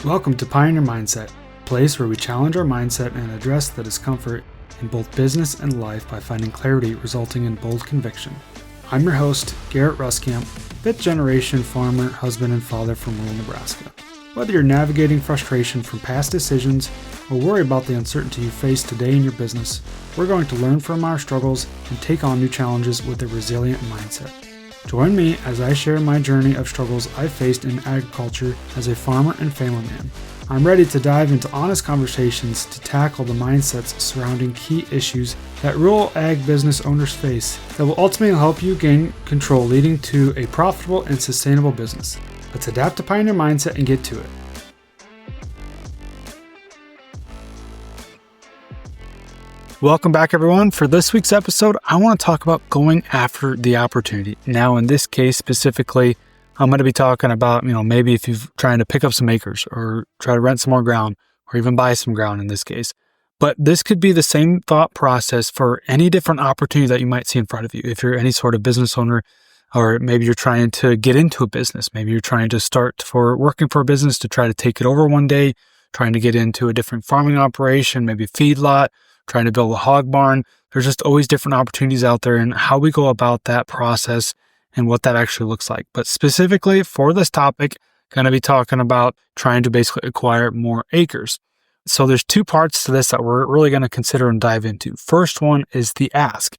Welcome to Pioneer Mindset, a place where we challenge our mindset and address the discomfort in both business and life by finding clarity resulting in bold conviction. I'm your host, Garrett Ruskamp, fifth generation farmer, husband, and father from rural Nebraska. Whether you're navigating frustration from past decisions or worry about the uncertainty you face today in your business, we're going to learn from our struggles and take on new challenges with a resilient mindset. Join me as I share my journey of struggles I've faced in agriculture as a farmer and family man. I'm ready to dive into honest conversations to tackle the mindsets surrounding key issues that rural ag business owners face that will ultimately help you gain control, leading to a profitable and sustainable business. Let's adapt to Pioneer Mindset and get to it. Welcome back, everyone. For this week's episode, I want to talk about going after the opportunity. Now, in this case specifically, I'm going to be talking about, maybe if you're trying to pick up some acres or try to rent some more ground or even buy some ground in this case. But this could be the same thought process for any different opportunity that you might see in front of you. If you're any sort of business owner, or maybe you're trying to get into a business, maybe you're trying to start for working for a business to try to take it over one day, trying to get into a different farming operation, maybe feedlot, trying to build a hog barn. There's just always different opportunities out there and how we go about that process and what that actually looks like. But specifically for this topic, going to be talking about trying to basically acquire more acres. So there's two parts to this that we're really going to consider and dive into. First one is the ask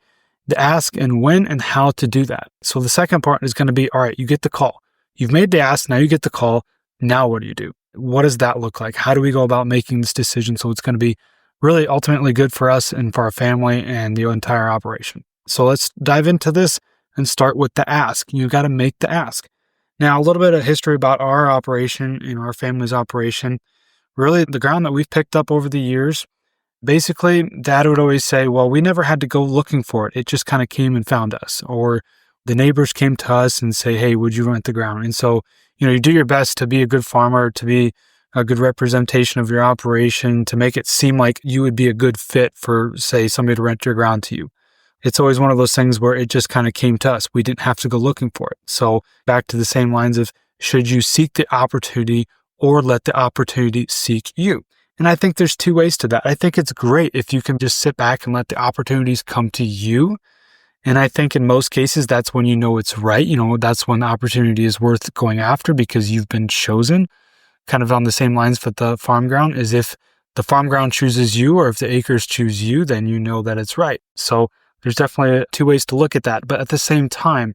and when and how to do that. So the second part is going to be, all right, you get the call. You've made the ask, now you get the call. Now what do you do? What does that look like? How do we go about making this decision so it's going to be really ultimately good for us and for our family and the entire operation? So let's dive into this and start with the ask. You got to make the ask. Now, a little bit of history about our operation, our family's operation. Really, the ground that we've picked up over the years, basically, Dad would always say, well, we never had to go looking for it. It just kind of came and found us. Or the neighbors came to us and say, hey, would you rent the ground? And so, you do your best to be a good farmer, to be a good representation of your operation, to make it seem like you would be a good fit for, say, somebody to rent your ground to you. It's always one of those things where it just kind of came to us. We didn't have to go looking for it. So back to the same lines of, should you seek the opportunity or let the opportunity seek you? And I think there's two ways to that. I think it's great if you can just sit back and let the opportunities come to you. And I think in most cases, that's when it's right. That's when the opportunity is worth going after because you've been chosen. Kind of on the same lines with the farm ground, is if the farm ground chooses you or if the acres choose you, then you know that it's right. So there's definitely two ways to look at that. But at the same time,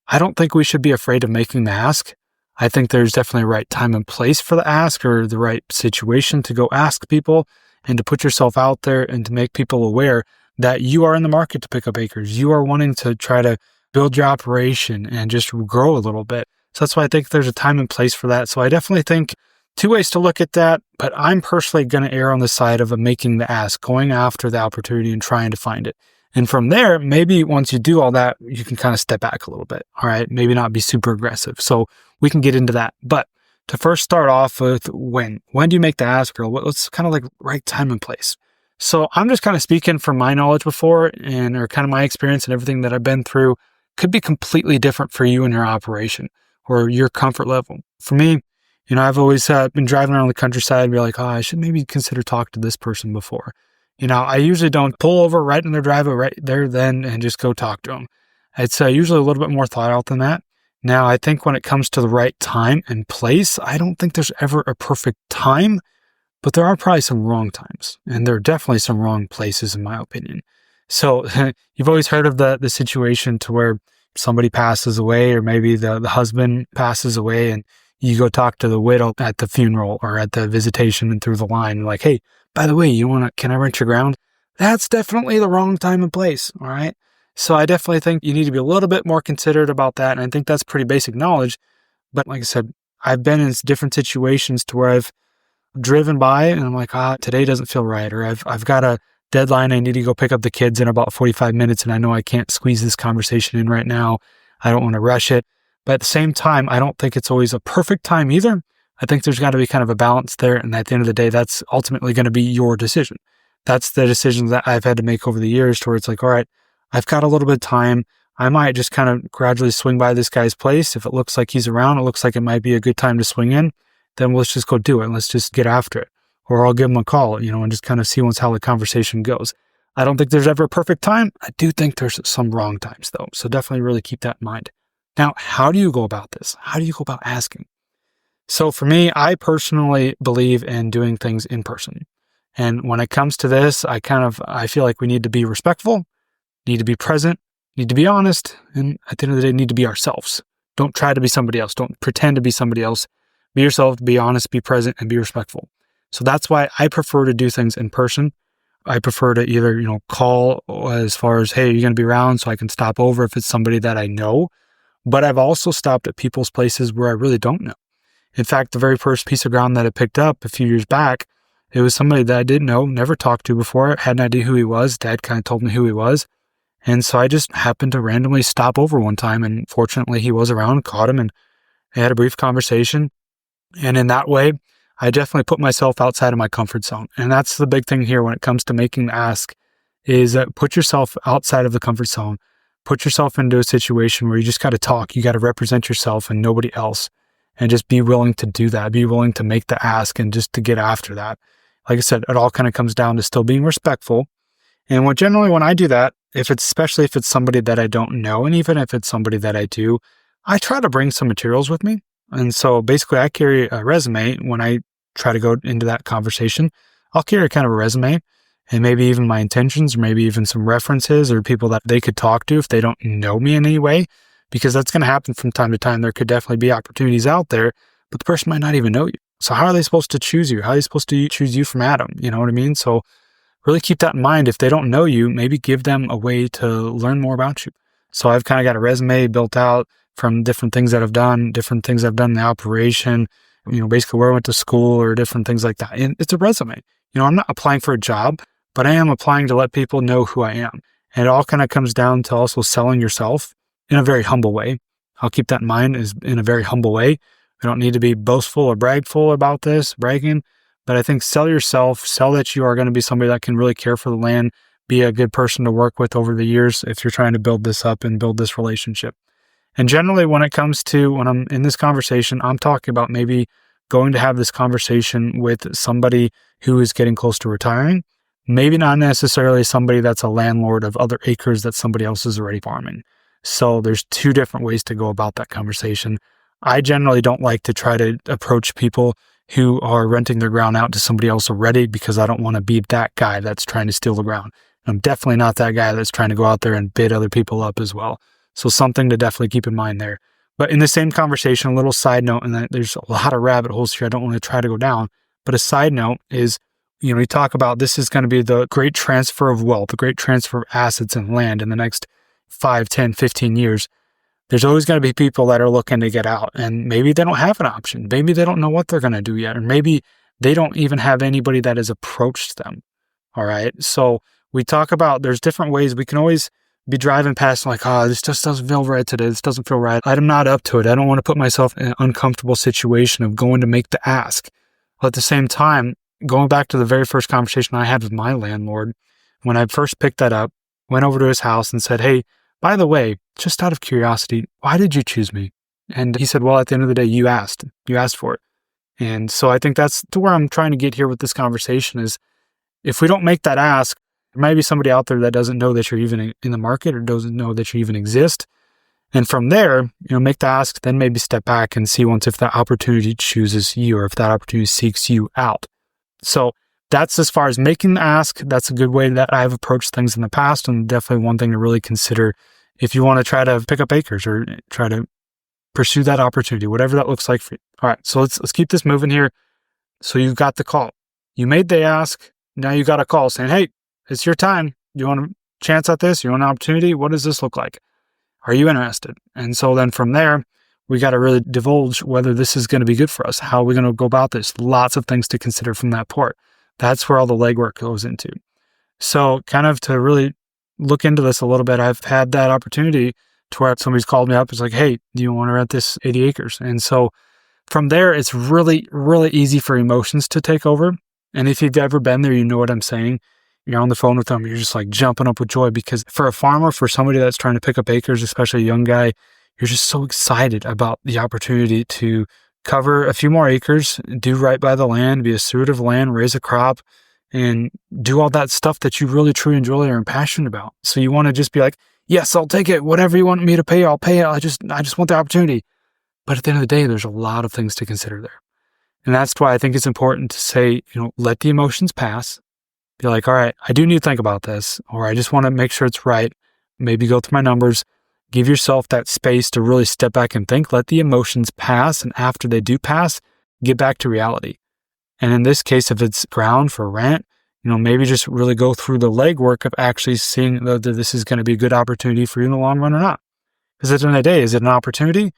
I don't think we should be afraid of making the ask. I think there's definitely a right time and place for the ask, or the right situation to go ask people and to put yourself out there and to make people aware that you are in the market to pick up acres. You are wanting to try to build your operation and just grow a little bit. So that's why I think there's a time and place for that. So I definitely think two ways to look at that, but I'm personally going to err on the side of making the ask, going after the opportunity and trying to find it. And from there, maybe once you do all that, you can kind of step back a little bit. All right, maybe not be super aggressive. So we can get into that. But to first start off with when do you make the ask, or what's kind of like right time and place? So I'm just kind of speaking from my knowledge before or kind of my experience and everything that I've been through. Could be completely different for you and your operation or your comfort level. For me, I've always been driving around the countryside and be like, I should maybe consider talking to this person before. I usually don't pull over right in their driveway right there then and just go talk to them. It's usually a little bit more thought out than that. Now, I think when it comes to the right time and place, I don't think there's ever a perfect time, but there are probably some wrong times. And there are definitely some wrong places, in my opinion. So you've always heard of the situation to where somebody passes away, or maybe the husband passes away, and you go talk to the widow at the funeral or at the visitation and through the line, like, hey, by the way, can I rent your ground? That's definitely the wrong time and place. All right. So I definitely think you need to be a little bit more considerate about that. And I think that's pretty basic knowledge. But like I said, I've been in different situations to where I've driven by and I'm like, today doesn't feel right. Or I've got a deadline. I need to go pick up the kids in about 45 minutes. And I know I can't squeeze this conversation in right now. I don't want to rush it. But at the same time, I don't think it's always a perfect time either. I think there's got to be kind of a balance there. And at the end of the day, that's ultimately going to be your decision. That's the decision that I've had to make over the years, to where it's like, all right, I've got a little bit of time. I might just kind of gradually swing by this guy's place. If it looks like he's around, it looks like it might be a good time to swing in. then let's just go do it. Let's just get after it. Or I'll give them a call, and just kind of see how the conversation goes. I don't think there's ever a perfect time. I do think there's some wrong times though. So definitely really keep that in mind. Now, how do you go about this? How do you go about asking? So for me, I personally believe in doing things in person. And when it comes to this, I feel like we need to be respectful, need to be present, need to be honest, and at the end of the day, need to be ourselves. Don't try to be somebody else. Don't pretend to be somebody else. Be yourself, be honest, be present, and be respectful. So that's why I prefer to do things in person. I prefer to either, call as far as, hey, you're going to be around so I can stop over if it's somebody that I know. But I've also stopped at people's places where I really don't know. In fact, the very first piece of ground that I picked up a few years back, it was somebody that I didn't know, never talked to before, had no idea who he was. Dad kind of told me who he was. And so I just happened to randomly stop over one time. And fortunately, he was around, caught him, and I had a brief conversation. And in that way, I definitely put myself outside of my comfort zone. And that's the big thing here when it comes to making the ask is put yourself outside of the comfort zone. Put yourself into a situation where you just got to talk. You got to represent yourself and nobody else. And just be willing to do that. Be willing to make the ask and just to get after that. Like I said, it all kind of comes down to still being respectful. And when I do that, especially if it's somebody that I don't know, and even if it's somebody that I do, I try to bring some materials with me. And so basically I carry a resume when I try to go into that conversation. I'll carry kind of a resume and maybe even my intentions, or maybe even some references or people that they could talk to if they don't know me in any way, because that's going to happen from time to time. There could definitely be opportunities out there, but the person might not even know you. So how are they supposed to choose you? How are they supposed to choose you from Adam? You know what I mean? So really keep that in mind. If they don't know you, maybe give them a way to learn more about you. So I've kind of got a resume built out from different things that I've done, different things I've done in the operation, basically where I went to school or different things like that. And it's a resume. I'm not applying for a job, but I am applying to let people know who I am. And it all kind of comes down to also selling yourself in a very humble way. I'll keep that in mind, is in a very humble way. We don't need to be boastful or bragging, but I think sell yourself, sell that you are going to be somebody that can really care for the land, be a good person to work with over the years if you're trying to build this up and build this relationship. And generally when I'm in this conversation, I'm talking about maybe going to have this conversation with somebody who is getting close to retiring, maybe not necessarily somebody that's a landlord of other acres that somebody else is already farming. So there's two different ways to go about that conversation. I generally don't like to try to approach people who are renting their ground out to somebody else already, because I don't want to be that guy that's trying to steal the ground. I'm definitely not that guy that's trying to go out there and bid other people up as well. So something to definitely keep in mind there. But in the same conversation, a little side note, and there's a lot of rabbit holes here I don't want to try to go down, but a side note is, we talk about this is going to be the great transfer of wealth, the great transfer of assets and land in the next 5, 10, 15 years. There's always going to be people that are looking to get out, and maybe they don't have an option. Maybe they don't know what they're going to do yet, or maybe they don't even have anybody that has approached them. All right. So we talk about there's different ways. We can always be driving past like, this just doesn't feel right today. This doesn't feel right. I'm not up to it. I don't want to put myself in an uncomfortable situation of going to make the ask. But at the same time, going back to the very first conversation I had with my landlord, when I first picked that up, went over to his house and said, hey, by the way, just out of curiosity, why did you choose me? And he said, well, at the end of the day, you asked for it. And so I think that's to where I'm trying to get here with this conversation is if we don't make that ask, there might be somebody out there that doesn't know that you're even in the market or doesn't know that you even exist. And from there, make the ask, then maybe step back and see once if that opportunity chooses you or if that opportunity seeks you out. So that's as far as making the ask. That's a good way that I've approached things in the past, and definitely one thing to really consider if you want to try to pick up acres or try to pursue that opportunity, whatever that looks like for you. All right, so let's keep this moving here. So you got the call. You made the ask. Now you got a call saying, hey, it's your time. You want a chance at this? You want an opportunity? What does this look like? Are you interested? And so then from there, we got to really divulge whether this is going to be good for us. How are we going to go about this? Lots of things to consider from that part. That's where all the legwork goes into. So kind of to really look into this a little bit, I've had that opportunity to where somebody's called me up. It's like, hey, do you want to rent this 80 acres? And so from there, it's really, really easy for emotions to take over. And if you've ever been there, you know what I'm saying. You're on the phone with them, you're just like jumping up with joy, because for a farmer, for somebody that's trying to pick up acres, especially a young guy, you're just so excited about the opportunity to cover a few more acres, do right by the land, be a steward of land, raise a crop, and do all that stuff that you really truly enjoy or are passionate about. So you want to just be like, yes, I'll take it. Whatever you want me to pay, I'll pay it. I just want the opportunity. But at the end of the day, there's a lot of things to consider there. And that's why I think it's important to say, let the emotions pass. Be like, all right, I do need to think about this, or I just want to make sure it's right. Maybe go through my numbers, give yourself that space to really step back and think, let the emotions pass. And after they do pass, get back to reality. And in this case, if it's ground for rent, maybe just really go through the legwork of actually seeing whether this is going to be a good opportunity for you in the long run or not. Because at the end of the day, is it an opportunity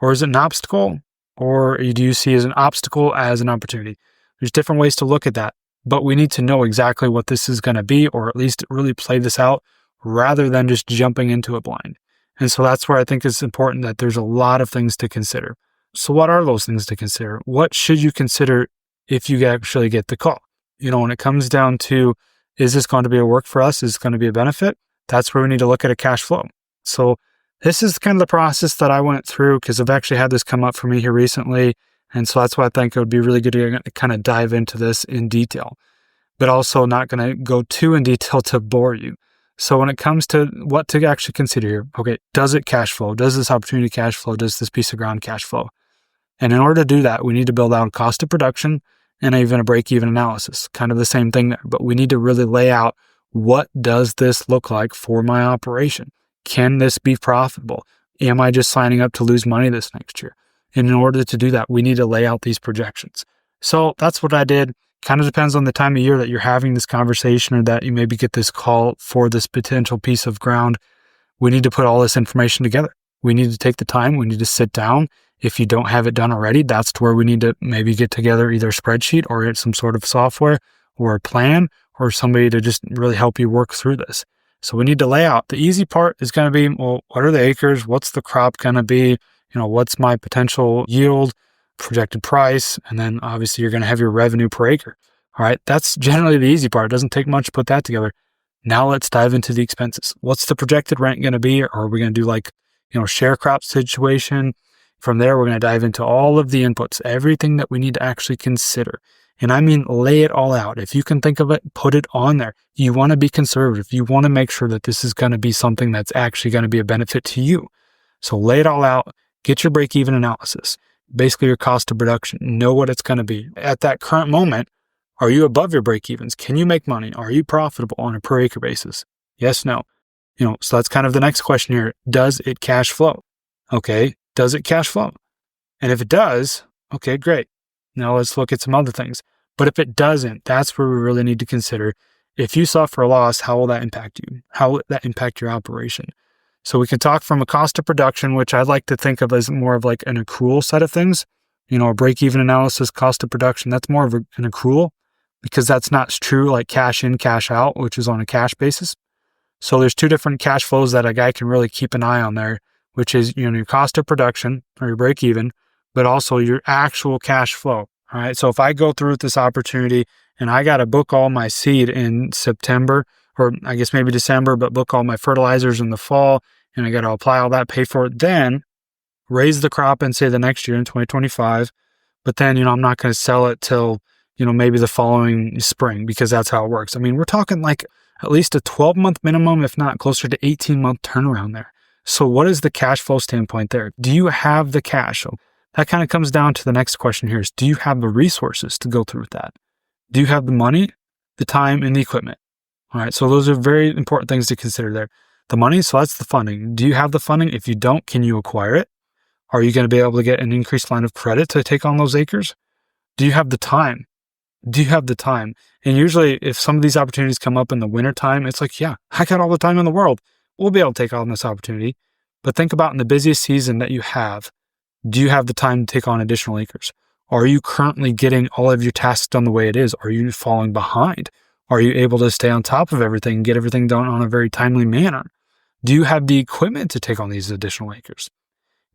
or is it an obstacle? Or do you see as an obstacle as an opportunity? There's different ways to look at that, but we need to know exactly what this is going to be, or at least really play this out rather than just jumping into it blind. And so that's where I think it's important that there's a lot of things to consider. So what are those things to consider? What should you consider if you actually get the call? When it comes down to, is this going to be a work for us? Is this going to be a benefit? That's where we need to look at a cash flow. So this is kind of the process that I went through, because I've actually had this come up for me here recently. And so that's why I think it would be really good to kind of dive into this in detail, but also not going to go too in detail to bore you. So when it comes to what to actually consider here, okay, does it cash flow? Does this opportunity cash flow? Does this piece of ground cash flow? And in order to do that, we need to build out a cost of production and even a break-even analysis, kind of the same thing there. But we need to really lay out, what does this look like for my operation? Can this be profitable? Am I just signing up to lose money this next year? And in order to do that, we need to lay out these projections. So that's what I did. Kind of depends on the time of year that you're having this conversation, or that you maybe get this call for this potential piece of ground. We need to put all this information together. We need to take the time. We need to sit down. If you don't have it done already, that's where we need to maybe get together either a spreadsheet or some sort of software or a plan, or somebody to just really help you work through this. So we need to lay out. The easy part is going to be, well, what are the acres? What's the crop going to be? What's my potential yield, projected price? And then obviously you're going to have your revenue per acre. All right. That's generally the easy part. It doesn't take much to put that together. Now let's dive into the expenses. What's the projected rent going to be? Or are we going to do share crop situation? From there, we're going to dive into all of the inputs, everything that we need to actually consider. And I mean, lay it all out. If you can think of it, put it on there. You want to be conservative. You want to make sure that this is going to be something that's actually going to be a benefit to you. So lay it all out. Get your break-even analysis, basically your cost of production. Know what it's going to be. At that current moment, are you above your break-evens? Can you make money? Are you profitable on a per acre basis? Yes, no. So that's kind of the next question here. Does it cash flow? Okay. Does it cash flow? And if it does, okay, great. Now let's look at some other things. But if it doesn't, that's where we really need to consider, if you suffer a loss, how will that impact you? How will that impact your operation? So we can talk from a cost of production, which I like to think of as more of like an accrual side of things. A break-even analysis, cost of production, that's more of an accrual, because that's not true like cash in, cash out, which is on a cash basis. So there's two different cash flows that a guy can really keep an eye on there, which is your cost of production or your break-even, but also your actual cash flow. All right. So if I go through with this opportunity and I got to book all my seed in September, or I guess maybe December, but book all my fertilizers in the fall, and I got to apply all that, pay for it, then raise the crop and say the next year in 2025. But then, I'm not going to sell it till, maybe the following spring, because that's how it works. I mean, we're talking like at least a 12-month minimum, if not closer to 18-month turnaround there. So what is the cash flow standpoint there? Do you have the cash? So that kind of comes down to the next question here is, do you have the resources to go through with that? Do you have the money, the time, and the equipment? All right. So those are very important things to consider there. The money, so that's the funding. Do you have the funding? If you don't, can you acquire it? Are you going to be able to get an increased line of credit to take on those acres? Do you have the time? Do you have the time? And usually if some of these opportunities come up in the winter time, it's like, yeah, I got all the time in the world. We'll be able to take on this opportunity. But think about in the busiest season that you have, do you have the time to take on additional acres? Are you currently getting all of your tasks done the way it is? Are you falling behind? Are you able to stay on top of everything and get everything done on a very timely manner? Do you have the equipment to take on these additional acres?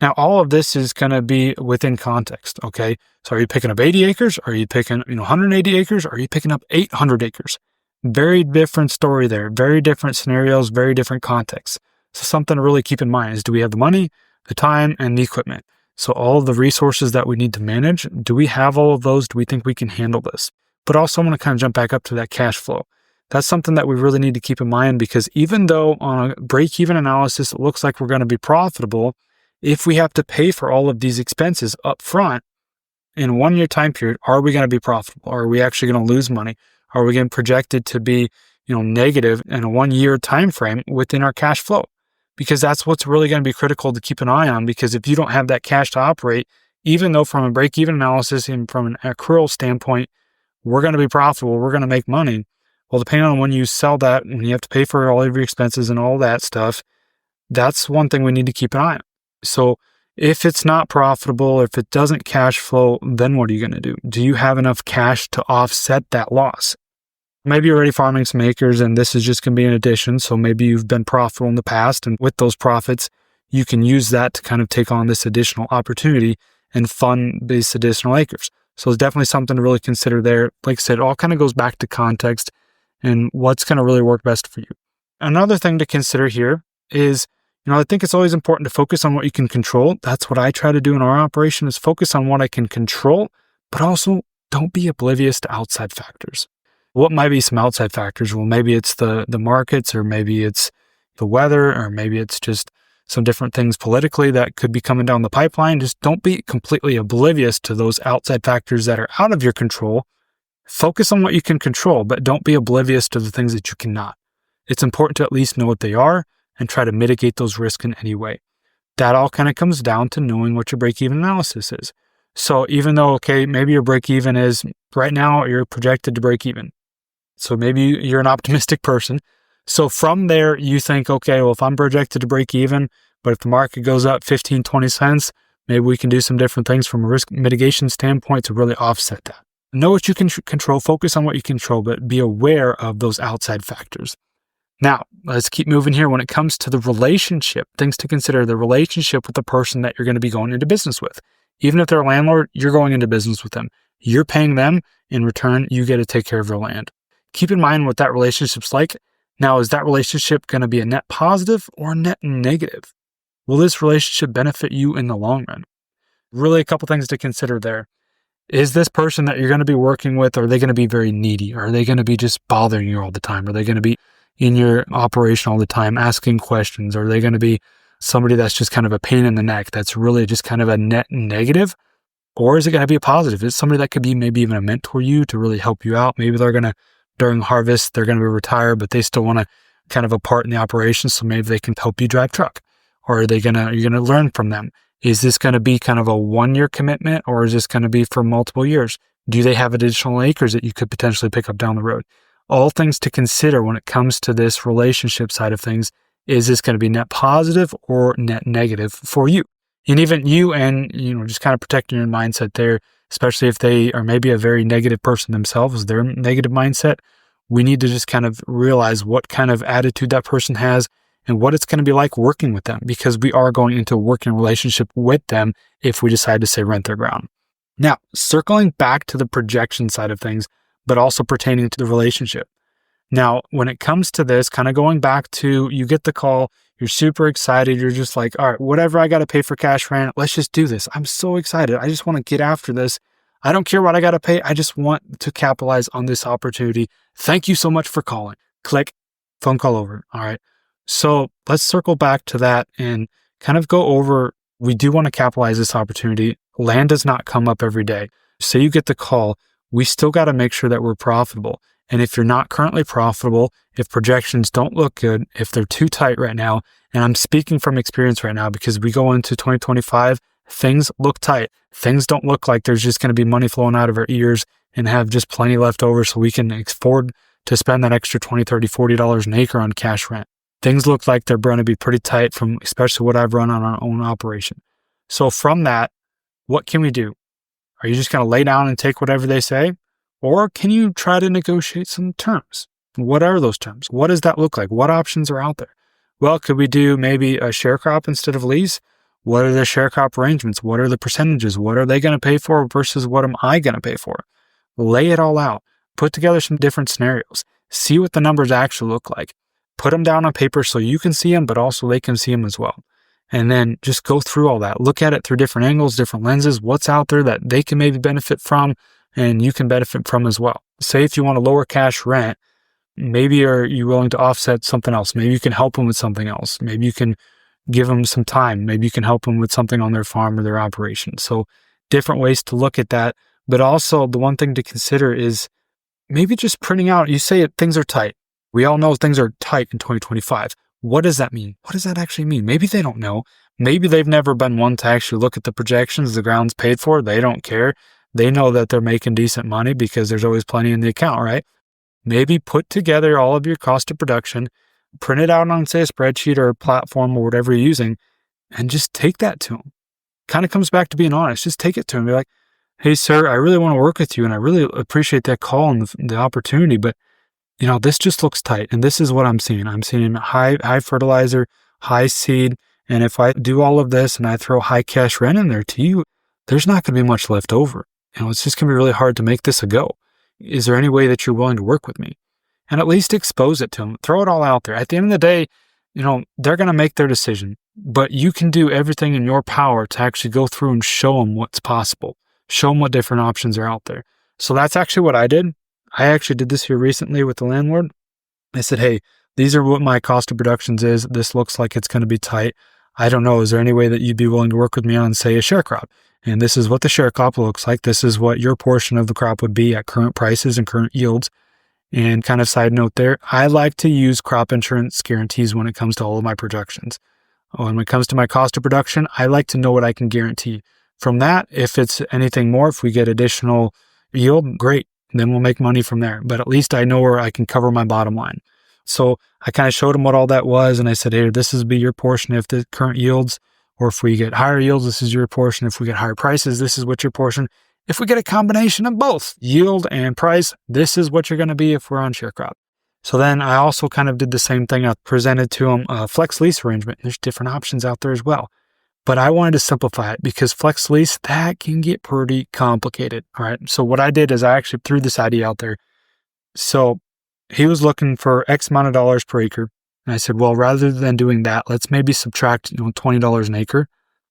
Now, all of this is going to be within context, okay? So are you picking up 80 acres? Are you picking 180 acres? Are you picking up 800 acres? Very different story there. Very different scenarios, very different contexts. So something to really keep in mind is, do we have the money, the time, and the equipment? So all of the resources that we need to manage, do we have all of those? Do we think we can handle this? But also I want to kind of jump back up to that cash flow. That's something that we really need to keep in mind, because even though on a break-even analysis, it looks like we're going to be profitable, if we have to pay for all of these expenses up front in a 1-year time period, are we going to be profitable? Are we actually going to lose money? Are we getting projected to be, negative in a 1-year time frame within our cash flow? Because that's what's really going to be critical to keep an eye on, because if you don't have that cash to operate, even though from a break-even analysis and from an accrual standpoint, we're going to be profitable, we're going to make money. Well, depending on when you sell that, when you have to pay for all of your expenses and all that stuff, that's one thing we need to keep an eye on. So if it's not profitable, if it doesn't cash flow, then what are you going to do? Do you have enough cash to offset that loss? Maybe you're already farming some acres and this is just going to be an addition. So maybe you've been profitable in the past, and with those profits, you can use that to kind of take on this additional opportunity and fund these additional acres. So it's definitely something to really consider there. Like I said, it all kind of goes back to context and what's going to really work best for you. Another thing to consider here is, I think it's always important to focus on what you can control. That's what I try to do in our operation, is focus on what I can control, but also don't be oblivious to outside factors. What might be some outside factors? Well, maybe it's the markets, or maybe it's the weather, or maybe it's just some different things politically that could be coming down the pipeline. Just don't be completely oblivious to those outside factors that are out of your control. Focus on what you can control, but don't be oblivious to the things that you cannot. It's important to at least know what they are and try to mitigate those risks in any way. That all kind of comes down to knowing what your break-even analysis is. So even though, maybe your break-even is, right now you're projected to break even. So maybe you're an optimistic person. So from there, you think, if I'm projected to break even, but if the market goes up 15, 20 cents, maybe we can do some different things from a risk mitigation standpoint to really offset that. Know what you can control, focus on what you control, but be aware of those outside factors. Now, let's keep moving here. When it comes to the relationship, things to consider: the relationship with the person that you're going to be going into business with. Even if they're a landlord, you're going into business with them. You're paying them. In return, you get to take care of your land. Keep in mind what that relationship's like. Now, is that relationship going to be a net positive or a net negative? Will this relationship benefit you in the long run? Really, a couple things to consider there. Is this person that you're going to be working with, are they going to be very needy? Are they going to be just bothering you all the time? Are they going to be in your operation all the time, asking questions? Are they going to be somebody that's just kind of a pain in the neck, that's really just kind of a net negative? Or is it going to be a positive? It's somebody that could be maybe even a mentor you to really help you out. Maybe they're going to, during harvest, they're going to be retired, but they still want to kind of a part in the operation. So maybe they can help you drive truck. Or you're going to learn from them. Is this going to be kind of a 1-year commitment, or is this going to be for multiple years? Do they have additional acres that you could potentially pick up down the road? All things to consider when it comes to this relationship side of things. Is this going to be net positive or net negative for you? And even you, and just kind of protecting your mindset there, especially if they are maybe a very negative person themselves, their negative mindset. We need to just kind of realize what kind of attitude that person has and what it's going to be like working with them, because we are going into a working relationship with them if we decide to, say, rent their ground. Now, circling back to the projection side of things, but also pertaining to the relationship. Now, when it comes to this, kind of going back to, you get the call, you're super excited, you're just like, all right, whatever I got to pay for cash rent, let's just do this. I'm so excited. I just want to get after this. I don't care what I got to pay. I just want to capitalize on this opportunity. Thank you so much for calling. Click, phone call over. All right. So let's circle back to that and kind of go over, we do want to capitalize this opportunity. Land does not come up every day. Say you get the call, we still got to make sure that we're profitable. And if you're not currently profitable, if projections don't look good, if they're too tight right now, and I'm speaking from experience right now because we go into 2025, things look tight. Things don't look like there's just going to be money flowing out of our ears and have just plenty left over so we can afford to spend that extra $20, $30, $40 an acre on cash rent. Things look like they're going to be pretty tight from especially what I've run on our own operation. So from that, what can we do? Are you just going to lay down and take whatever they say? Or can you try to negotiate some terms? What are those terms? What does that look like? What options are out there? Well, could we do maybe a share crop instead of lease? What are the share crop arrangements? What are the percentages? What are they going to pay for versus what am I going to pay for? Lay it all out. Put together some different scenarios. See what the numbers actually look like. Put them down on paper so you can see them, but also they can see them as well. And then just go through all that. Look at it through different angles, different lenses, what's out there that they can maybe benefit from and you can benefit from as well. Say if you want to lower cash rent, maybe are you willing to offset something else? Maybe you can help them with something else. Maybe you can give them some time. Maybe you can help them with something on their farm or their operation. So different ways to look at that. But also the one thing to consider is maybe just printing out, you say things are tight. We all know things are tight in 2025. What does that mean? What does that actually mean? Maybe they don't know. Maybe they've never been one to actually look at the projections. The ground's paid for. They don't care. They know that they're making decent money because there's always plenty in the account, right? Maybe put together all of your cost of production, print it out on, say, a spreadsheet or a platform or whatever you're using, and just take that to them. Kind of comes back to being honest. Just take it to them. Be like, hey, sir, I really want to work with you, and I really appreciate that call and the opportunity, but this just looks tight, and this is what I'm seeing. I'm seeing high fertilizer, high seed, and if I do all of this and I throw high cash rent in there to you, there's not going to be much left over. It's just going to be really hard to make this a go. Is there any way that you're willing to work with me? And at least expose it to them. Throw it all out there. At the end of the day, they're going to make their decision, but you can do everything in your power to actually go through and show them what's possible. Show them what different options are out there. So that's actually what I did. I actually did this here recently with the landlord. I said, hey, these are what my cost of productions is. This looks like it's going to be tight. I don't know. Is there any way that you'd be willing to work with me on, say, a share crop? And this is what the share crop looks like. This is what your portion of the crop would be at current prices and current yields. And kind of side note there, I like to use crop insurance guarantees when it comes to all of my projections. When it comes to my cost of production, I like to know what I can guarantee. From that, if it's anything more, if we get additional yield, great. Then we'll make money from there. But at least I know where I can cover my bottom line. So I kind of showed him what all that was. And I said, hey, this is be your portion if the current yields, or if we get higher yields, this is your portion. If we get higher prices, this is what your portion. If we get a combination of both yield and price, this is what you're going to be if we're on share crop. So then I also kind of did the same thing. I presented to him a flex lease arrangement. There's different options out there as well. But I wanted to simplify it because flex lease, that can get pretty complicated. All right. So what I did is I actually threw this idea out there. So he was looking for X amount of dollars per acre. And I said, well, rather than doing that, let's maybe subtract $20 an acre.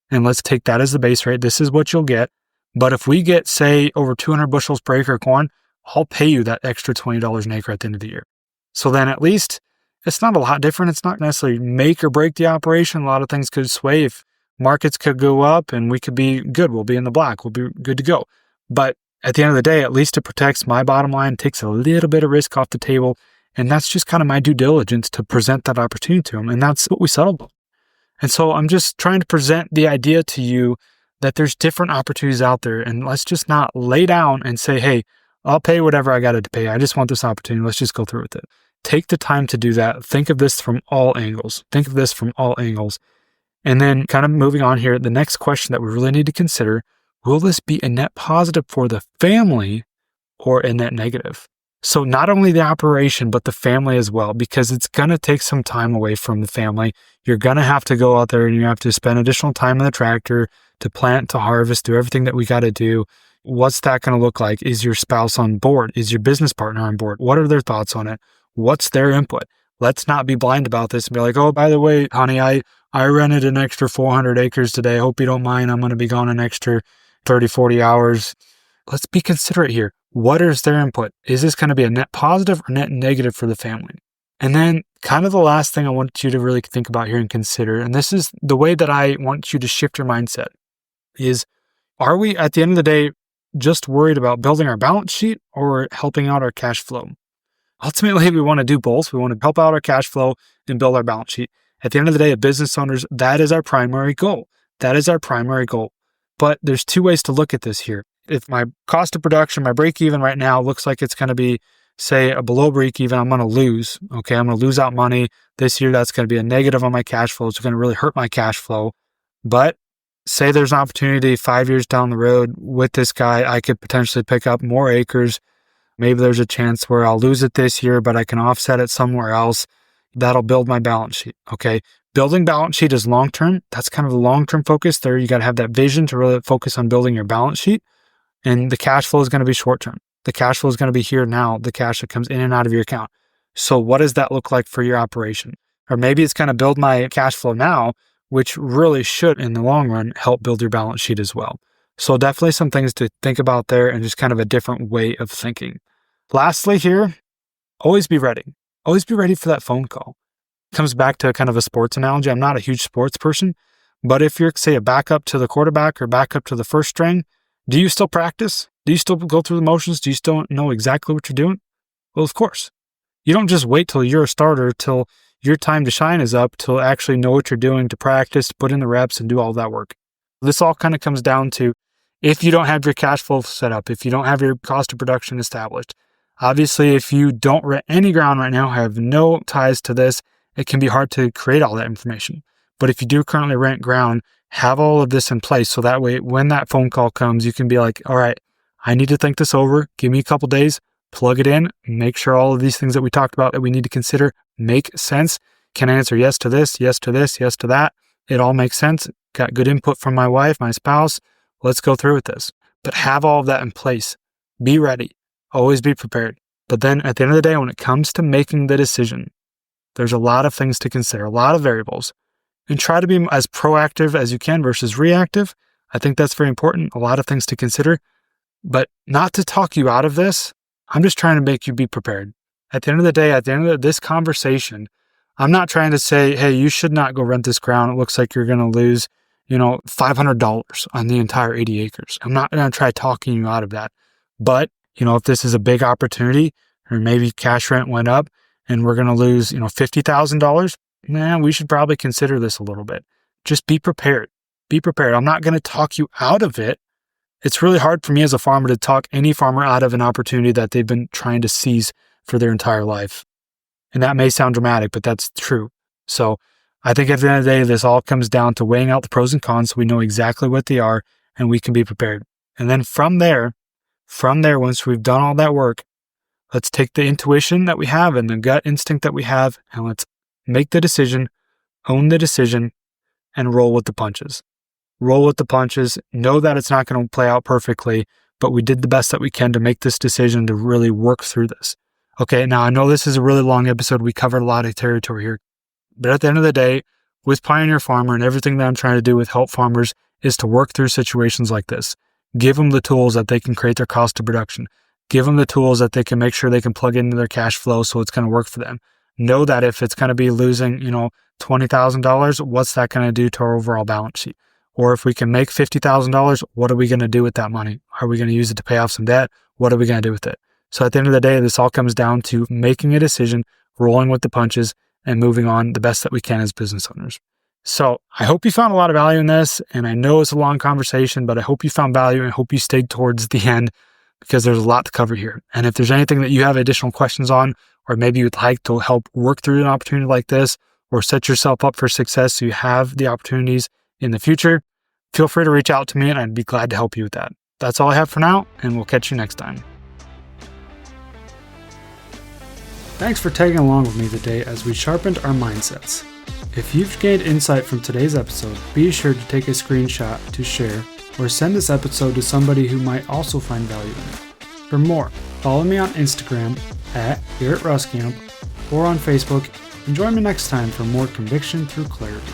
And let's take that as the base rate. This is what you'll get. But if we get, say, over 200 bushels per acre of corn, I'll pay you that extra $20 an acre at the end of the year. So then at least it's not a lot different. It's not necessarily make or break the operation. A lot of things could sway. If markets could go up and we could be good, we'll be in the black, we'll be good to go. But at the end of the day, at least it protects my bottom line, takes a little bit of risk off the table. And that's just kind of my due diligence to present that opportunity to them. And that's what we settled on. And so I'm just trying to present the idea to you that there's different opportunities out there. And let's just not lay down and say, hey, I'll pay whatever I got to pay. I just want this opportunity. Let's just go through with it. Take the time to do that. Think of this from all angles. And then kind of moving on here, the next question that we really need to consider, will this be a net positive for the family or a net negative? So not only the operation, but the family as well, because it's going to take some time away from the family. You're going to have to go out there and you have to spend additional time in the tractor to plant, to harvest, do everything that we got to do. What's that going to look like? Is your spouse on board? Is your business partner on board? What are their thoughts on it? What's their input? Let's not be blind about this and be like, oh, by the way, honey, I rented an extra 400 acres today. Hope you don't mind. I'm going to be gone an extra 30, 40 hours. Let's be considerate here. What is their input? Is this going to be a net positive or net negative for the family? And then kind of the last thing I want you to really think about here and consider, and this is the way that I want you to shift your mindset, is are we at the end of the day just worried about building our balance sheet or helping out our cash flow? Ultimately, we want to do both. We want to help out our cash flow and build our balance sheet. At the end of the day, as business owners, that is our primary goal. But there's two ways to look at this here. If my cost of production, my break even right now looks like it's going to be, say, a below break even, I'm going to lose. Okay, I'm going to lose out money this year. That's going to be a negative on my cash flow. It's going to really hurt my cash flow. But say there's an opportunity 5 years down the road with this guy, I could potentially pick up more acres. Maybe there's a chance where I'll lose it this year, but I can offset it somewhere else. That'll build my balance sheet. Okay. Building balance sheet is long-term. That's kind of the long-term focus there. You got to have that vision to really focus on building your balance sheet. And the cash flow is going to be short-term. The cash flow is going to be here now, the cash that comes in and out of your account. So what does that look like for your operation? Or maybe it's going to build my cash flow now, which really should, in the long run, help build your balance sheet as well. So definitely some things to think about there and just kind of a different way of thinking. Lastly here, always be ready. Always be ready for that phone call. It comes back to kind of a sports analogy. I'm not a huge sports person, but if you're, say, a backup to the quarterback or backup to the first string, do you still practice? Do you still go through the motions? Do you still know exactly what you're doing? Well, of course. You don't just wait till you're a starter, till your time to shine is up, to actually know what you're doing, to practice, to put in the reps and do all that work. This all kind of comes down to, if you don't have your cash flow set up, if you don't have your cost of production established, obviously if you don't rent any ground right now, have no ties to this, it can be hard to create all that information. But if you do currently rent ground, have all of this in place so that way when that phone call comes, you can be like, all right, I need to think this over. Give me a couple days, plug it in, make sure all of these things that we talked about that we need to consider make sense. Can I answer yes to this, yes to this, yes to that? It all makes sense. Got good input from my wife, my spouse. Let's go through with this. But have all of that in place. Be ready. Always be prepared. But then at the end of the day, when it comes to making the decision, there's a lot of things to consider, a lot of variables. And try to be as proactive as you can versus reactive. I think that's very important. A lot of things to consider. But not to talk you out of this. I'm just trying to make you be prepared. At the end of the day, at the end of this conversation, I'm not trying to say, hey, you should not go rent this ground. It looks like you're going to lose, $500 on the entire 80 acres. I'm not going to try talking you out of that. But, if this is a big opportunity or maybe cash rent went up and we're going to lose, $50,000, we should probably consider this a little bit. Just be prepared. Be prepared. I'm not going to talk you out of it. It's really hard for me as a farmer to talk any farmer out of an opportunity that they've been trying to seize for their entire life. And that may sound dramatic, but that's true. So I think at the end of the day, this all comes down to weighing out the pros and cons so we know exactly what they are and we can be prepared. And then from there, once we've done all that work, let's take the intuition that we have and the gut instinct that we have and let's make the decision, own the decision, and roll with the punches. Roll with the punches. Know that it's not going to play out perfectly, but we did the best that we can to make this decision to really work through this. Okay, now I know this is a really long episode. We covered a lot of territory here. But at the end of the day, with Pioneer Farmer and everything that I'm trying to do with help farmers is to work through situations like this. Give them the tools that they can create their cost of production. Give them the tools that they can make sure they can plug into their cash flow so it's going to work for them. Know that if it's going to be losing, $20,000, what's that going to do to our overall balance sheet? Or if we can make $50,000, what are we going to do with that money? Are we going to use it to pay off some debt? What are we going to do with it? So at the end of the day, this all comes down to making a decision, rolling with the punches, and moving on the best that we can as business owners. So I hope you found a lot of value in this. And I know it's a long conversation, but I hope you found value and I hope you stayed towards the end because there's a lot to cover here. And if there's anything that you have additional questions on, or maybe you'd like to help work through an opportunity like this, or set yourself up for success so you have the opportunities in the future, feel free to reach out to me and I'd be glad to help you with that. That's all I have for now, and we'll catch you next time. Thanks for tagging along with me today as we sharpened our mindsets. If you've gained insight from today's episode, be sure to take a screenshot to share or send this episode to somebody who might also find value in it. For more, follow me on Instagram @GarrettRuskamp or on Facebook, and join me next time for more conviction through clarity.